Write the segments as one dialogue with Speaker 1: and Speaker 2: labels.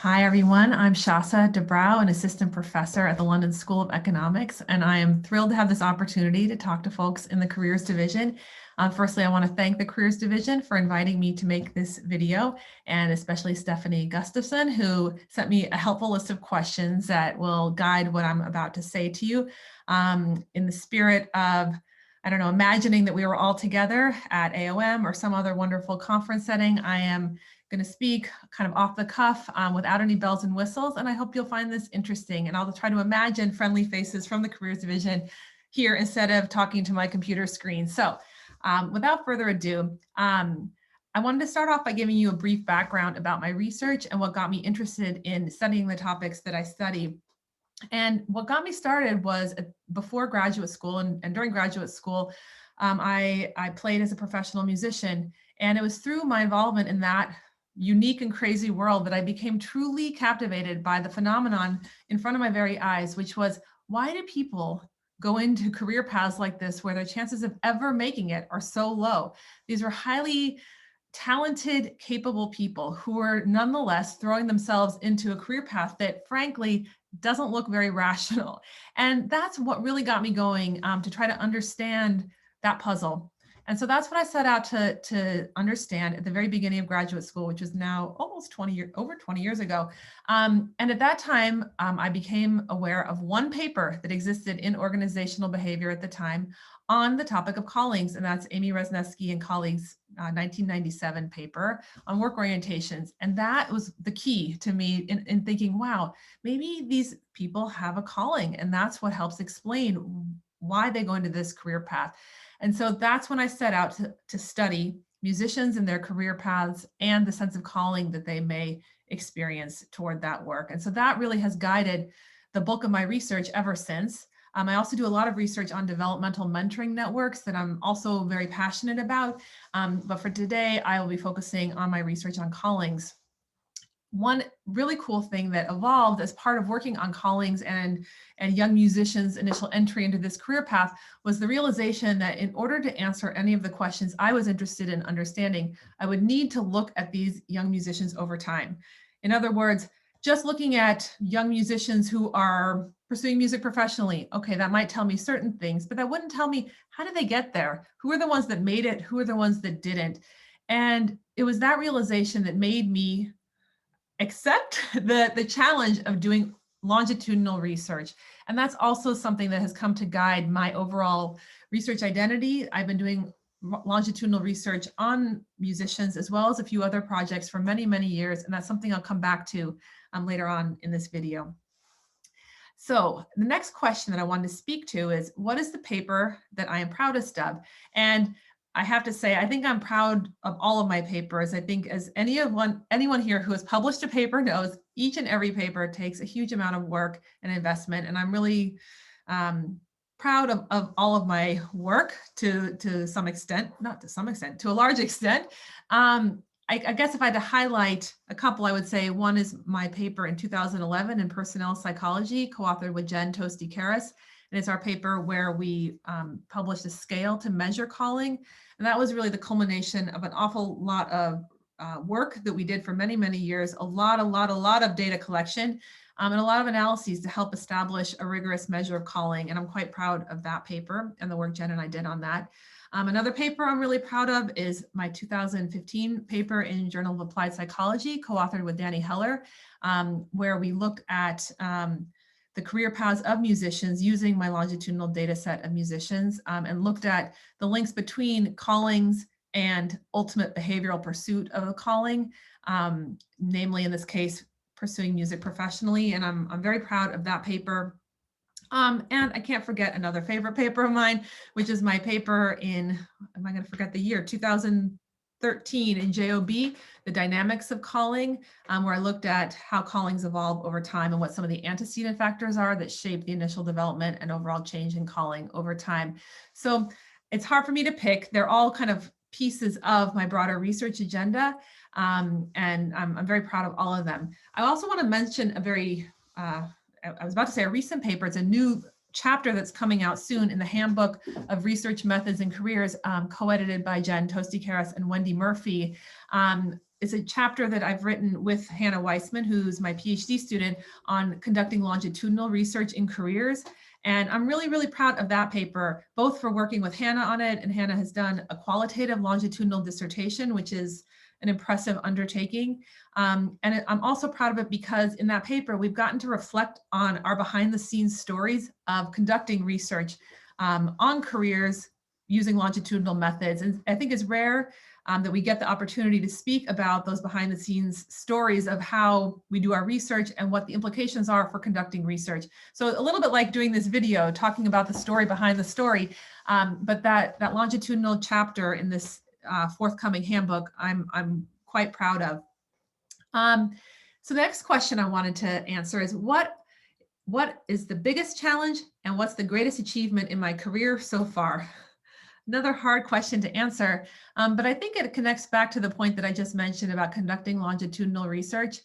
Speaker 1: Hi, everyone. I'm Soshana Dobrow, an assistant professor at the London School of Economics, and I am thrilled to have this opportunity to talk to folks in the Careers Division. Firstly, I want to thank the Careers Division for inviting me to make this video, and especially Stephanie Gustafson, who sent me a helpful list of questions that will guide what I'm about to say to you. In the spirit of, I don't know, imagining that we were all together at AOM or some other wonderful conference setting, I am going to speak kind of off the cuff without any bells and whistles, and I hope you'll find this interesting. And I'll try to imagine friendly faces from the Careers Division here instead of talking to my computer screen. So without further ado, I wanted to start off by giving you a brief background about my research and what got me interested in studying the topics that I study. And what got me started was before graduate school and during graduate school, I played as a professional musician. And it was through my involvement in that unique and crazy world that I became truly captivated by the phenomenon in front of my very eyes, which was, why do people go into career paths like this where their chances of ever making it are so low? These are highly talented, capable people who are nonetheless throwing themselves into a career path that frankly doesn't look very rational. And that's what really got me going to try to understand that puzzle. And so that's what I set out to understand at the very beginning of graduate school, which is now almost over 20 years ago. And at that time, I became aware of one paper that existed in organizational behavior at the time on the topic of callings, and that's Amy Resnesky and colleagues' 1997 paper on work orientations. And that was the key to me in thinking, wow, maybe these people have a calling, and that's what helps explain why they go into this career path. And so that's when I set out to study musicians and their career paths and the sense of calling that they may experience toward that work. And so that really has guided the bulk of my research ever since. I also do a lot of research on developmental mentoring networks that I'm also very passionate about. But for today, I will be focusing on my research on callings. One really cool thing that evolved as part of working on callings and young musicians' initial entry into this career path was the realization that in order to answer any of the questions I was interested in understanding, I would need to look at these young musicians over time. In other words, just looking at young musicians who are pursuing music professionally, okay, that might tell me certain things, but that wouldn't tell me how did they get there? Who are the ones that made it? Who are the ones that didn't? And it was that realization that made me accept the challenge of doing longitudinal research. And that's also something that has come to guide my overall research identity. I've been doing longitudinal research on musicians as well as a few other projects for many, many years. And that's something I'll come back to later on in this video. So the next question that I wanted to speak to is, what is the paper that I am proudest of? And I have to say, I think I'm proud of all of my papers. I think as anyone here who has published a paper knows, each and every paper takes a huge amount of work and investment. And I'm really proud of all of my work to some extent, not to some extent, to a large extent. I guess if I had to highlight a couple, I would say one is my paper in 2011 in personnel psychology, co-authored with Jen Tosti-Karas. And it's our paper where we published a scale to measure calling. And that was really the culmination of an awful lot of work that we did for many, many years, a lot of data collection and a lot of analyses to help establish a rigorous measure of calling. And I'm quite proud of that paper and the work Jen and I did on that. Another paper I'm really proud of is my 2015 paper in Journal of Applied Psychology, co-authored with Danny Heller, where we looked at the career paths of musicians using my longitudinal data set of musicians and looked at the links between callings and ultimate behavioral pursuit of a calling, namely in this case, pursuing music professionally. And I'm very proud of that paper. And I can't forget another favorite paper of mine, which is my paper in, am I going to forget the year, 2013 in JOB, The Dynamics of Calling, where I looked at how callings evolve over time and what some of the antecedent factors are that shape the initial development and overall change in calling over time. So it's hard for me to pick. They're all kind of pieces of my broader research agenda, and I'm very proud of all of them. I also want to mention a very, I was about to say a recent paper. It's a new chapter that's coming out soon in the Handbook of Research Methods and Careers, co-edited by Jen Tosti-Karas and Wendy Murphy, is a chapter that I've written with Hannah Weissman, who's my PhD student, on conducting longitudinal research in careers. And I'm really, really proud of that paper, both for working with Hannah on it, and Hannah has done a qualitative longitudinal dissertation, which is an impressive undertaking. I'm also proud of it because in that paper, we've gotten to reflect on our behind the scenes stories of conducting research on careers using longitudinal methods. And I think it's rare that we get the opportunity to speak about those behind the scenes stories of how we do our research and what the implications are for conducting research. So a little bit like doing this video, talking about the story behind the story, but that longitudinal chapter in this forthcoming handbook, I'm quite proud of. So the next question I wanted to answer is what is the biggest challenge and what's the greatest achievement in my career so far? Another hard question to answer, but I think it connects back to the point that I just mentioned about conducting longitudinal research.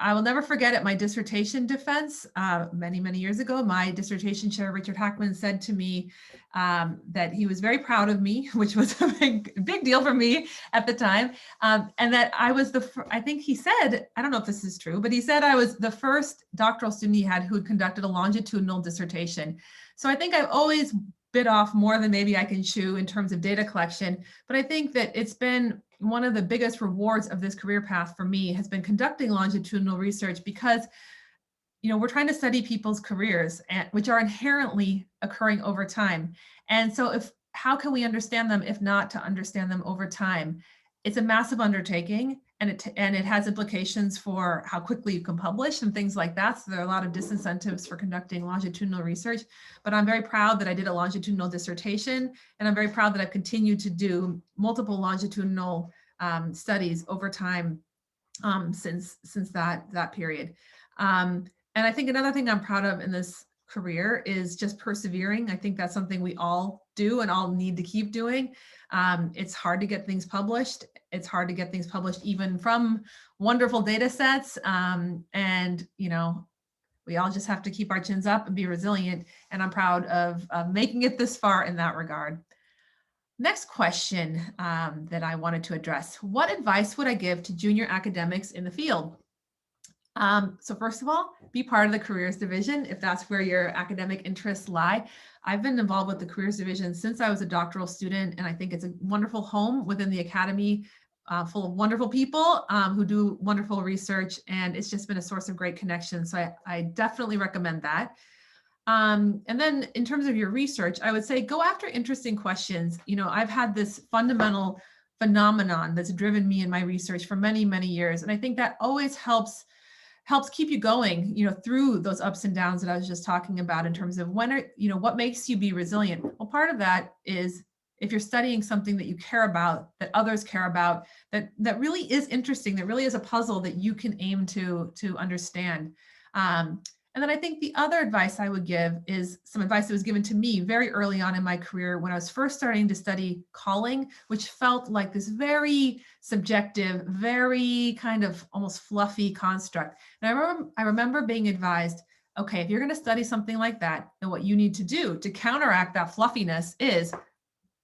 Speaker 1: I will never forget at my dissertation defense many, many years ago, my dissertation chair, Richard Hackman, said to me that he was very proud of me, which was a big deal for me at the time. And that I was I think he said, I don't know if this is true, but he said I was the first doctoral student he had who had conducted a longitudinal dissertation. So I think I've always bit off more than maybe I can chew in terms of data collection, but I think that it's been one of the biggest rewards of this career path for me has been conducting longitudinal research because, you know, we're trying to study people's careers, which are inherently occurring over time. And so how can we understand them if not to understand them over time? It's a massive undertaking, and it has implications for how quickly you can publish and things like that. So there are a lot of disincentives for conducting longitudinal research, but I'm very proud that I did a longitudinal dissertation, and I'm very proud that I've continued to do multiple longitudinal studies over time since that period. And I think another thing I'm proud of in this career is just persevering. I think that's something we all do and all need to keep doing. It's hard to get things published. It's hard to get things published even from wonderful data sets. And, you know, we all just have to keep our chins up and be resilient. And I'm proud of making it this far in that regard. Next question that I wanted to address. What advice would I give to junior academics in the field? So first of all, be part of the careers division if that's where your academic interests lie. I've been involved with the careers division since I was a doctoral student, and I think it's a wonderful home within the academy, full of wonderful people who do wonderful research, and it's just been a source of great connection. So I definitely recommend that. And then in terms of your research, I would say go after interesting questions. You know, I've had this fundamental phenomenon that's driven me in my research for many, many years, and I think that always helps keep you going, you know, through those ups and downs that I was just talking about in terms of what makes you be resilient. Well, part of that is if you're studying something that you care about, that others care about, that really is interesting, that really is a puzzle that you can aim to understand. And then I think the other advice I would give is some advice that was given to me very early on in my career when I was first starting to study calling, which felt like this very subjective, very kind of almost fluffy construct. And I remember being advised, okay, if you're going to study something like that, then what you need to do to counteract that fluffiness is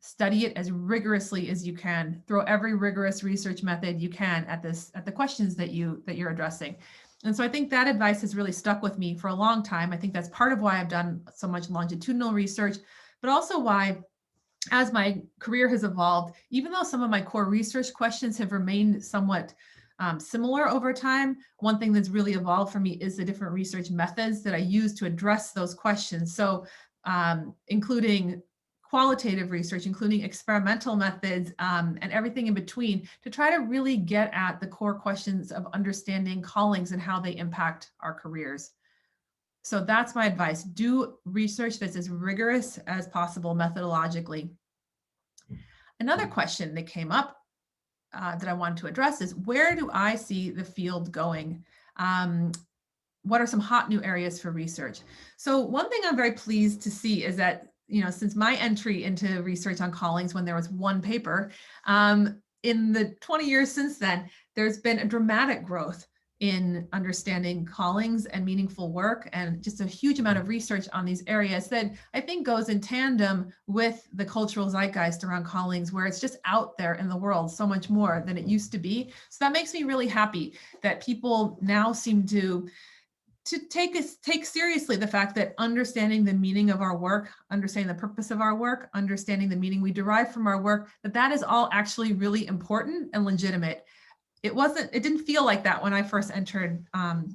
Speaker 1: study it as rigorously as you can. Throw every rigorous research method you can at the questions that you're addressing. And so I think that advice has really stuck with me for a long time. I think that's part of why I've done so much longitudinal research, but also why, as my career has evolved, even though some of my core research questions have remained somewhat similar over time, one thing that's really evolved for me is the different research methods that I use to address those questions. So including qualitative research, including experimental methods, and everything in between, to try to really get at the core questions of understanding callings and how they impact our careers. So that's my advice. Do research that's as rigorous as possible methodologically. Another question that came up that I wanted to address is, where do I see the field going? What are some hot new areas for research? So one thing I'm very pleased to see is that, you know, since my entry into research on callings when there was one paper, in the 20 years since then, there's been a dramatic growth in understanding callings and meaningful work, and just a huge amount of research on these areas that I think goes in tandem with the cultural zeitgeist around callings, where it's just out there in the world so much more than it used to be. So that makes me really happy that people now seem to take seriously the fact that understanding the meaning of our work, understanding the purpose of our work, understanding the meaning we derive from our work, that is all actually really important and legitimate. It didn't feel like that when I first entered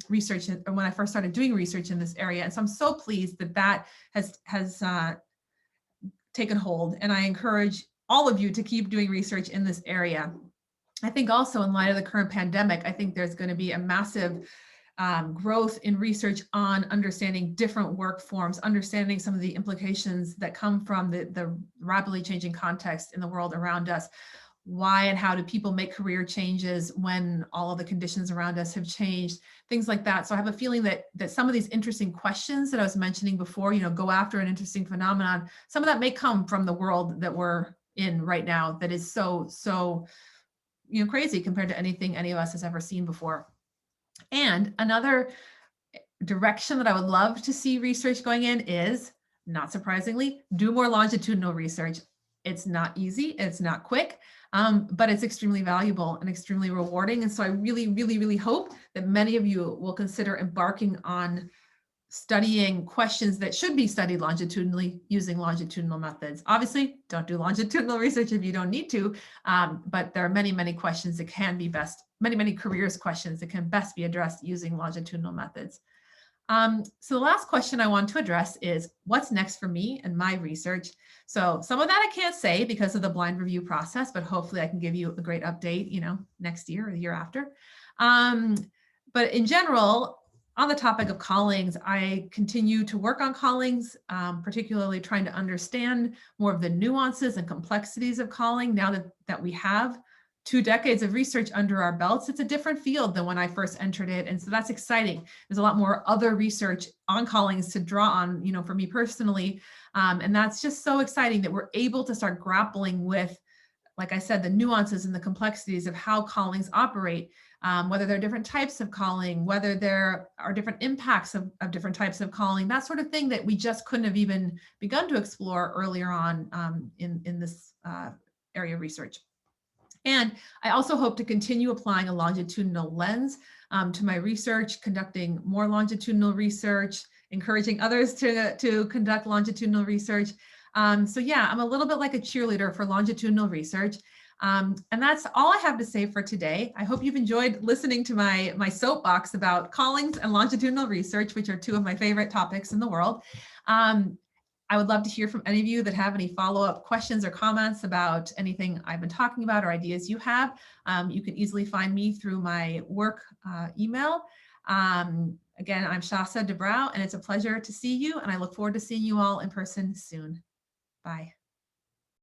Speaker 1: research, or when I first started doing research in this area. And so I'm so pleased that has taken hold. And I encourage all of you to keep doing research in this area. I think also, in light of the current pandemic, I think there's going to be a massive growth in research on understanding different work forms, understanding some of the implications that come from the rapidly changing context in the world around us. Why and how do people make career changes when all of the conditions around us have changed, things like that. So I have a feeling that some of these interesting questions that I was mentioning before, go after an interesting phenomenon, some of that may come from the world that we're in right now, that is so crazy compared to anything any of us has ever seen before. And another direction that I would love to see research going in is, not surprisingly, do more longitudinal research. It's not easy, it's not quick, but it's extremely valuable and extremely rewarding. And so I really, really, really hope that many of you will consider embarking on studying questions that should be studied longitudinally using longitudinal methods. Obviously, don't do longitudinal research if you don't need to, but there are many, many questions that can be many careers questions that can best be addressed using longitudinal methods. So the last question I want to address is, what's next for me and my research? So some of that I can't say because of the blind review process, but hopefully I can give you a great update, next year or the year after. But in general, on the topic of callings, I continue to work on callings, particularly trying to understand more of the nuances and complexities of calling. Now that we have 2 decades of research under our belts, it's a different field than when I first entered it. And so that's exciting. There's a lot more other research on callings to draw on, for me personally. And that's just so exciting that we're able to start grappling with, like I said, the nuances and the complexities of how callings operate, whether there are different types of calling, whether there are different impacts of different types of calling, that sort of thing that we just couldn't have even begun to explore earlier on in this area of research. And I also hope to continue applying a longitudinal lens to my research, conducting more longitudinal research, encouraging others to conduct longitudinal research. So yeah, I'm a little bit like a cheerleader for longitudinal research. And that's all I have to say for today. I hope you've enjoyed listening to my soapbox about callings and longitudinal research, which are 2 of my favorite topics in the world. I would love to hear from any of you that have any follow-up questions or comments about anything I've been talking about or ideas you have. You can easily find me through my work email. Again, I'm Soshana Dobrow, and it's a pleasure to see you, and I look forward to seeing you all in person soon. Bye.